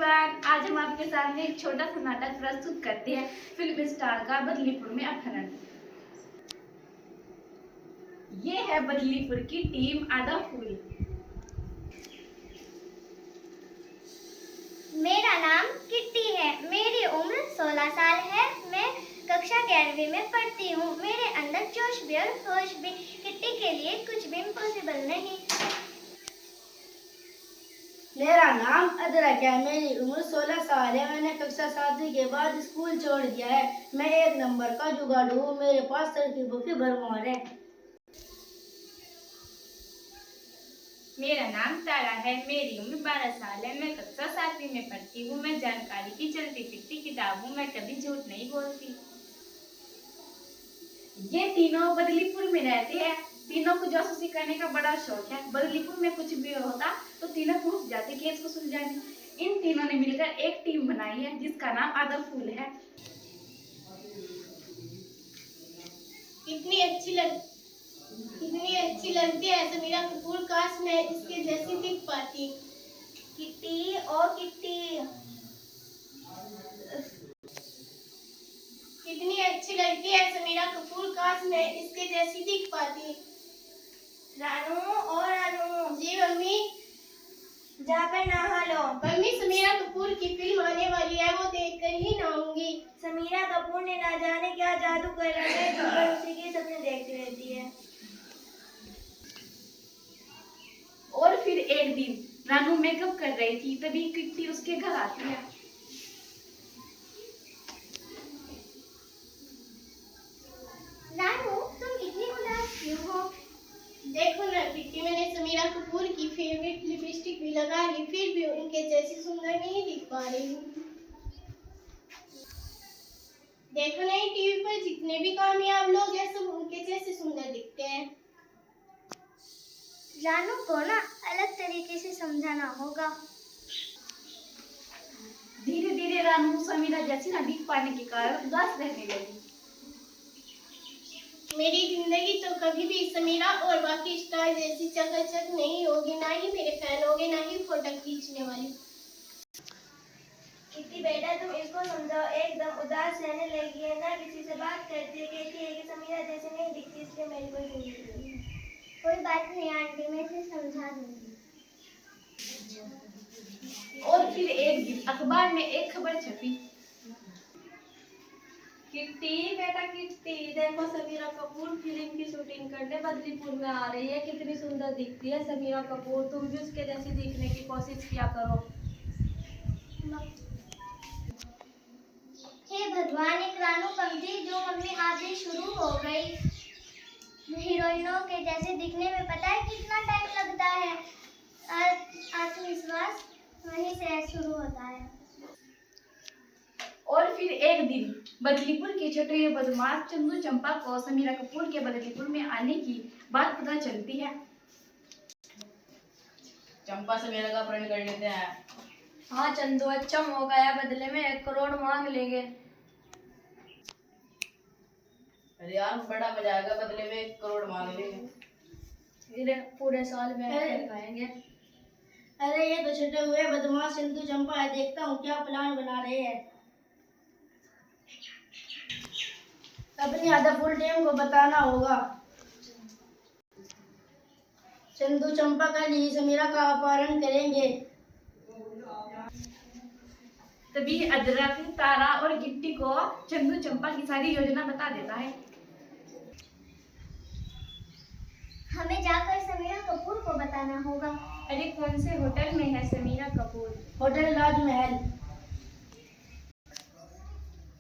Everyone, आज हम आपके सामने एक छोटा सा नाटक प्रस्तुत करते हैं। फिल्म स्टार का बदलीपुर में अपहरण। ये है बदलीपुर की टीम आधा फूल। मेरा नाम किट्टी है। मेरी उम्र 16 साल है। मैं कक्षा 11वीं में पढ़ती हूँ। मेरे अंदर जोश भी और होश भी। किट्टी के लिए कुछ भी इम्पॉसिबल नहीं। मेरा नाम अदरक है। मेरी उम्र 16 साल है। मैंने कक्षा 7वीं के बाद स्कूल छोड़ दिया है। मैं 1 नंबर का जुगाड़ू हूँ। मेरे पास तरकीबों की भरमार है। मेरा नाम तारा है। मेरी उम्र 12 साल है। मैं कक्षा 7वीं में पढ़ती हूँ। मैं जानकारी की चलती फिरती किताब हूँ। मैं कभी झूठ नहीं बोलती। ये तीनों बदलीपुर में रहते हैं। तीनों को जासूसी करने का बड़ा शौक है। बदलीपुर में कुछ भी होता तो तीनों पहुंच जाते केस को सुलझाने। इन तीनों ने मिलकर एक टीम बनाई है जिसका नाम आधा फूल है। कितनी अच्छी लगती है समीरा कपूर। काश मैं इसके जैसी दिख पाती। किट्टी ओ किट्टी, कितनी अच्छी लगती है समीरा कपूर। काश मैं इसके जैसी दिख पाती। रानू और रानू। जी मम्मी। जाकर नहा लो। मम्मी, समीरा कपूर की फिल्म आने वाली है, वो देखकर ही नहाऊंगी। समीरा कपूर ने ना जाने क्या जादू कर रखा है, जो पर उसी के सपने देखती रहती है। और फिर एक दिन रानू मेकअप कर रही थी, तभी किट्टी उसके घर आती है। रानू, तुम इतनी उदास क्यों हो? देखो ना किट्टी, मैंने समीरा कपूर की फेवरेट लिपस्टिक भी लगा ली, फिर भी उनके जैसी सुंदर नहीं दिख पा रही हूँ। देखो ना, टीवी पर जितने भी कामयाब लोग हैं सब उनके जैसे सुंदर दिखते हैं। रानू को ना अलग तरीके से समझाना होगा। धीरे धीरे रानू समीरा जैसी ना दिख पाने के कारण उदास रहने लगी। मेरी जिंदगी तो कभी भी समीरा और बाकी स्टार जैसी चकाचक नहीं होगी। ना ही मेरे फैन होंगे, ना ही फोटो खींचने वाले। किट्टी बेटा, तुम इसको समझाओ। एकदम उदास रहने लगी है, ना किसी से बात करती है। कहती है कि समीरा जैसे नहीं दिखती, इसलिए मेरी कोई जिंदगी नहीं है। कोई बात नहीं आंटी, मैं इसे समझा दूंगी। और फिर एक दिन अखबार में एक खबर छपी। किट्टी बेटा किट्टी, देखो समीरा कपूर फिल्म की शूटिंग करने बदलीपुर में आ रही है। कितनी सुंदर दिखती है समीरा कपूर। तुम भी उसके जैसी दिखने की कोशिश किया करो। हे भगवान, एक रानू पंक्ति जो मम्मी आज ही शुरू हो गई। हीरोइनों के जैसे दिखने में पता है कितना टाइम लगता है। आत्मविश्वास वहीं से शुरू होता है। और फिर एक दिन बदलीपुर के छोटे बदमाश चंदू चंपा को समीरा कपूर के बदलीपुर में आने की बात पता चलती है। चंपा समीरा का अपहरण कर लेते हैं। हाँ चंदू, अच्छा मौका है, बदले में 1 करोड़ मांग लेंगे। अरे यार, बड़ा मजा आएगा, बदले में 1 करोड़ मांग लेंगे। फिर पूरे साल बैठ कर खाएंगे। अरे ये तो छुटे हुए बदमाश चंदू चंपा है। देखता हूँ क्या प्लान बना रहे हैं। अपनी आधा फुल टीम को बताना होगा। चंदू चंपा का लिए समीरा का अपहरण करेंगे। तभी अदरक, तारा और गिट्टी को चंदू चंपा की सारी योजना बता देता है। हमें जाकर समीरा कपूर को बताना होगा। अरे कौन से होटल में है समीरा कपूर? होटल राजमहल।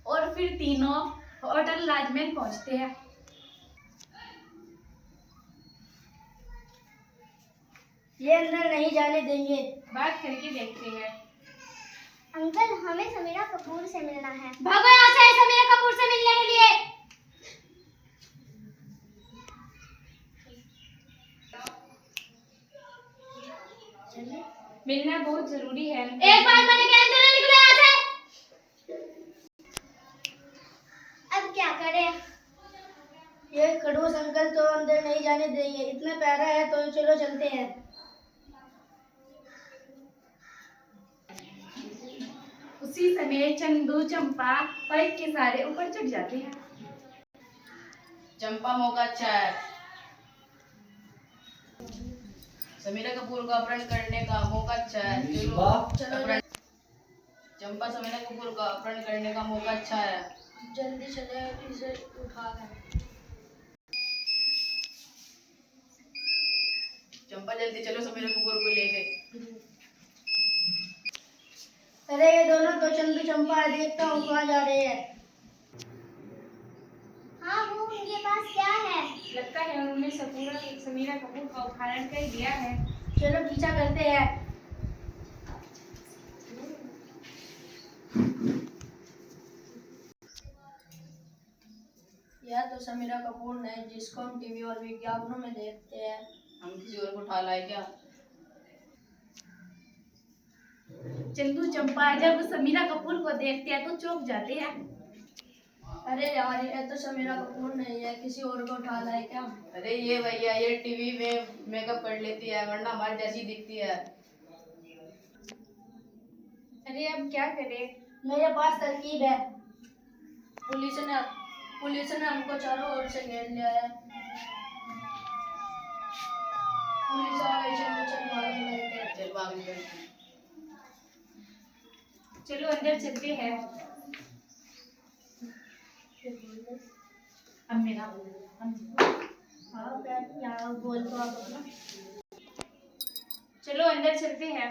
और फिर तीनों होटल राजमहल पहुंचते हैं। ये अंदर नहीं जाने देंगे। बात करके देखते हैं। अंकल, हमें समीरा कपूर से मिलना है। भागो यहाँ से समीरा कपूर से मिलने के लिए। मिलना बहुत जरूरी है। एक बार मैंने कहा चलो निकलो यहाँ से। अब क्या करें? ये खड़ूस अंकल तो अंदर नहीं जाने देंगे। इतना प्यारा है तो चलो चलते हैं। उसी समय चंदू, चंपा बाइक के सहारे ऊपर चढ़ जाते हैं। चंपा मौका अच्छा है। समीरा कपूर को अपहरण करने का मौका अच्छा है। चलो चंपा समीरा कपूर का अपहरण करने का मौका अच्छा है। जल्दी चले इसे उठा कर। चंपा जल्दी चलो समीरा कपूर को ले गए। अरे ये दोनों तो चंदू चंपा है, देखता हूँ कहाँ जा रहे हैं। हाँ वो उनके पास क्या है? लगता है उन्होंने समीरा कपूर का अपहरण कर दिया है। चलो पीछा करते हैं। यह तो समीरा कपूर ने जिसको हम टीवी और विज्ञापनों में देखते हैं। हम किसी और को उठा लाए क्या? चंदू चंपा जब समीरा कपूर को देखते हैं तो चौंक जाते हैं। अरे यार ये तो समीरा कपूर नहीं है, किसी और को उठा लाए क्या? अरे ये भैया ये टीवी में मेकअप कर लेती है वरना हमारी जैसी दिखती है। अरे अब क्या करें? मेरे पास तरकीब है। पुलिस ने हमको चारों ओर से घेर लिया है। पुलिस आ गई, चलो चल भागने लगते हैं। चल भाग निकल। चलो अंदर चलते हैं। अब मेरा हाँ यहाँ बोल तो आप अपना। चलो अंदर चलते हैं।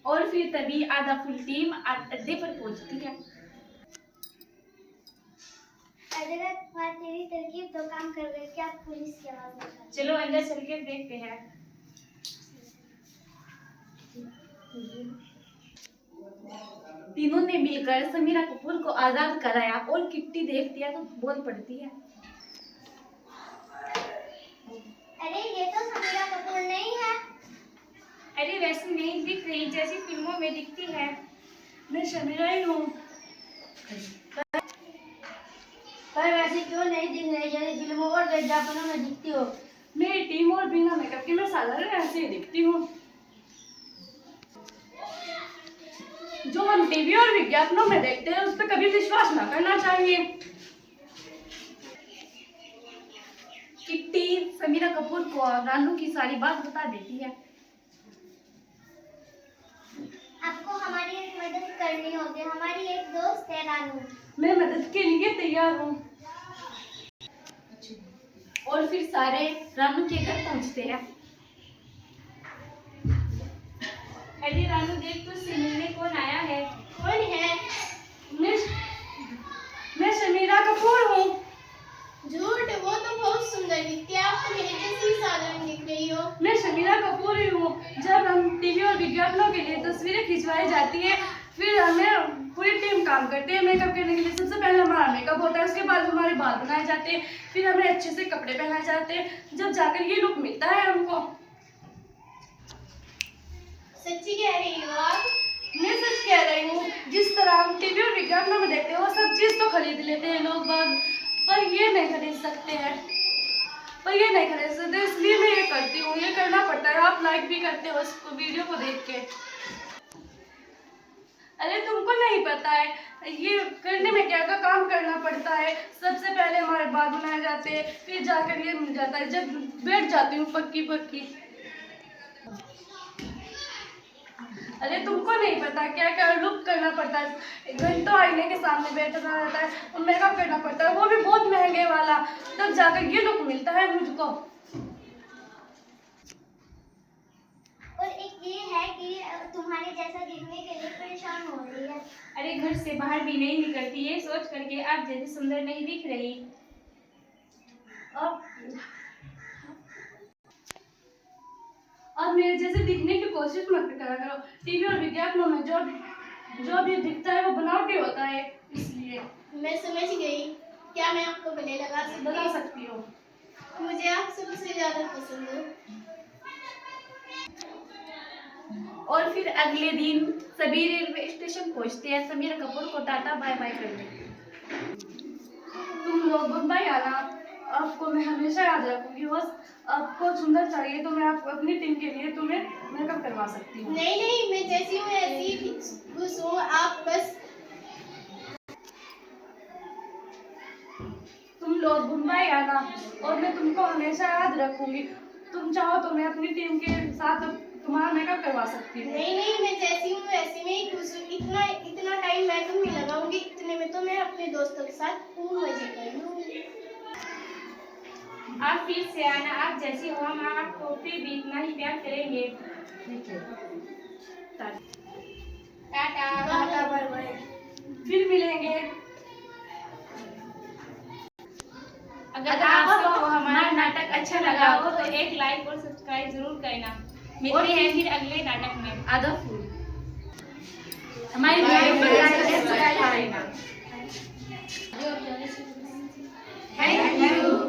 और फिर तभी आधा फुल टीम अड्डे पर पहुंचती है। अरे तेरी तरकीब तो काम कर रही है, क्या पुलिस की आवाज है? चलो अंदर चल के देखते हैं। तीनों ने मिलकर समीरा कपूर को आजाद कराया और किट्टी देखती है तो बोल पड़ती है। अरे ये तो समीरा कपूर नहीं है। अरे वैसी नहीं दिख रही जैसी फिल्मों में दिखती है। मैं समीरा ही हूँ। पर वैसे क्यों नहीं दिख रही जैसे फिल्मों और विज्ञापनों में दिखती हो? मेरी टीम और बिना मेकअप की मैं साधारण ऐसे ही दिखती हूँ। जो हम टीवी और विज्ञापनों में देखते हैं उस पर कभी विश्वास ना करना चाहिए। किट्टी समीरा कपूर को रानू की सारी बात बता देती है। आपको हमारी एक मदद करनी होगी, हमारी एक दोस्त है रानू। मैं मदद के लिए तैयार हूँ। और फिर सारे रानू के घर पहुँचते हैं। अरे रानू देख तुझसे मिलने कौन आया है? कौन है? मैं समीरा कपूर हूँ। झूठ, वो तो बहुत सुंदर दिखती है, आप तो मेरे जैसी साधारण दिख रही हो। मैं समीरा कपूर ही हूँ। जब हम टीवी और विज्ञापनों के लिए तस्वीरें खिंचवाई जाती है फिर हमें पूरी टीम काम करती है मेकअप करने के लिए। सबसे पहले हमारा मेकअप होता है, उसके बाद हमारे बाल बनाए जाते हैं, फिर हमें अच्छे से कपड़े पहनाए जाते हैं, जब जाकर ये लुक मिलता है हमको। सच्ची कह रही हो आप? मैं सच कह रही हूँ। जिस तरह हम टीवी और विज्ञापनों में देखते हैं वो सब चीज़ तो खरीद लेते हैं लोग बाग, पर ये नहीं खरीद सकते हैं। इसलिए मैं ये करती हूँ, ये करना पड़ता है। आप लाइक भी करते हो इस वीडियो को देख के। अरे तुमको नहीं पता है ये करने में क्या क्या काम करना पड़ता है। सबसे पहले हमारे बाल बनाए जाते हैं, फिर जाकर ये मिल जाता है जब बैठ जाती हूँ पक्की। अरे तुमको नहीं पता क्या क्या लुक करना पड़ता है। घंटों आईने के सामने बैठना रहता है और मेकअप करना पड़ता है, वो भी बहुत महंगे वाला, तब जाकर ये लुक मिलता है मुझको। और एक ये है कि तुम्हारे जैसा दिखने के लिए परेशान हो रही है। अरे घर से बाहर भी नहीं निकलती, ये सोच करके आप जैसी सुंदर नहीं दिख रही। अब मेरे जैसे दिखने की कोशिश मत करा करो। टीवी और विज्ञापनों में जो भी दिखता है वो बनावटी होता है, इसलिए। मैं समझ गई। क्या मैं आपको गले लगा सकती हो? मुझे आप सबसे ज्यादा पसंद हो। और फिर अगले दिन सभी रेलवे स्टेशन पहुंचते हैं समीरा कपूर को टाटा बाय बाय करने। तुम लोग मुंबई आना, आपको मैं हमेशा याद रखूंगी। बस आपको सुंदर चाहिए तो मैं आपको अपनी टीम के लिए तुम्हें मेकअप करवा करवा सकती हूँ। नहीं नहीं, मैं जैसी हूँ ऐसी ही खुश हूँ, आप बस। तुम लोग मुंबई आना और मैं तुमको हमेशा याद रखूंगी। तुम चाहो तो मैं अपनी टीम के साथ तुम्हारा मेकअप करवा सकती हूँ। नहीं नहीं, मैं जैसी हूँ वैसी में ही खुश हूँ। इतना इतना टाइम मैं तो नहीं लगाऊंगी, इतने में तो मैं अपने दोस्तों के साथ खूब मजे कर लूंगी। आप फिर से आना, आप जैसी हो हम आपको फिर भी इतना ही प्यार करेंगे। टाटा। Tata bye bye. फिर मिलेंगे। अगर आपको हमारा नाटक अच्छा लगा हो तो एक लाइक और सब्सक्राइब जरूर करना। मिलते हैं फिर अगले नाटक में। आधा फूल हमारी वीडियो पर लाइक और सब्सक्राइब करना। Thank you.